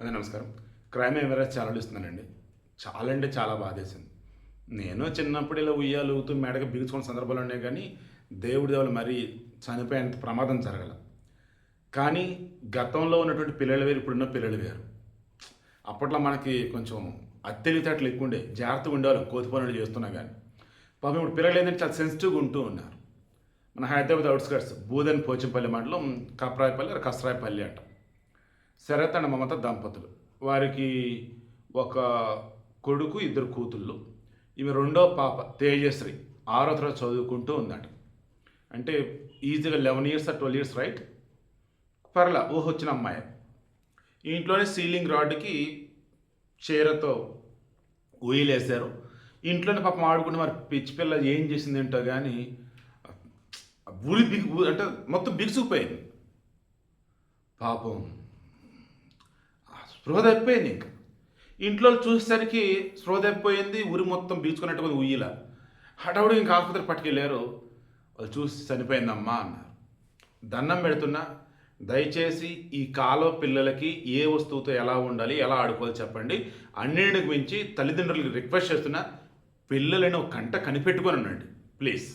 అదే నమస్కారం. Crime awareness channel ఇస్తున్నానండి. చాలా అంటే చాలా బాధేసింది. నేను చిన్నప్పుడు ఇలా ఉయ్యాలు ఊగుతూ మెడకి బిగుసుకున్న సందర్భాలు ఉన్నాయి కానీ, దేవుడి దయవల్ల మరీ చనిపోయేంత ప్రమాదం జరగల. కానీ గతంలో ఉన్నటువంటి పిల్లలు వేరు, ఇప్పుడున్న పిల్లలు వేరు. అప్పట్లో మనకి కొంచెం అత్తెలితేటలు ఎక్కువ ఉండే, జాగ్రత్తగా ఉండేవాళ్ళం కోతి పనులు చేస్తున్నా కానీ. పాపం ఇప్పుడు పిల్లలు ఏంటంటే చాలా సెన్సిటివ్గా ఉంటూ ఉన్నారు. మన హైదరాబాద్ అవుట్స్కట్స్ బూదన్ పోచంపల్లి మండలం కప్రాయపల్లి కసరాయపల్లి అంట. శరత్ అండ్ మమత దంపతులు. వారికి ఒక కొడుకు, ఇద్దరు కూతుళ్ళు. ఈమె రెండో పాప తేజశ్రీ 6వ తరగతి చదువుకుంటూ ఉందట. అంటే ఈజీగా 11 ఇయర్స్ 12 ఇయర్స్ రైట్. పర్లా ఊహొచ్చిన అమ్మాయి. ఈ ఇంట్లోనే సీలింగ్ రాడ్కి చీరతో ఊయలేశారు. ఇంట్లోనే పాపం ఆడుకుంటే మరి పిచ్చి పిల్ల ఏం చేసిందేంటో కానీ అంటే మొత్తం బిగుసుకుపోయింది పాపం. స్పృహ తప్పిపోయింది. ఇంకా ఇంట్లో చూసేసరికి స్పృహ తప్పిపోయింది. ఊరి మొత్తం బీచుకున్నట్టుగా ఉయ్యిల. హడావుడు ఇంకా ఆసుపత్రి పట్టుకెళ్ళారు. వాళ్ళు చూసి చనిపోయిందమ్మా అన్నారు. దండం పెడుతున్నా, దయచేసి ఈ కాలం పిల్లలకి ఏ వస్తువుతో ఎలా ఉండాలి, ఎలా ఆడుకోవాలి చెప్పండి. అన్నింటికి మించి తల్లిదండ్రులకి రిక్వెస్ట్ చేస్తున్నా, పిల్లలని ఒక కంట కనిపెట్టుకొని ఉండండి ప్లీజ్.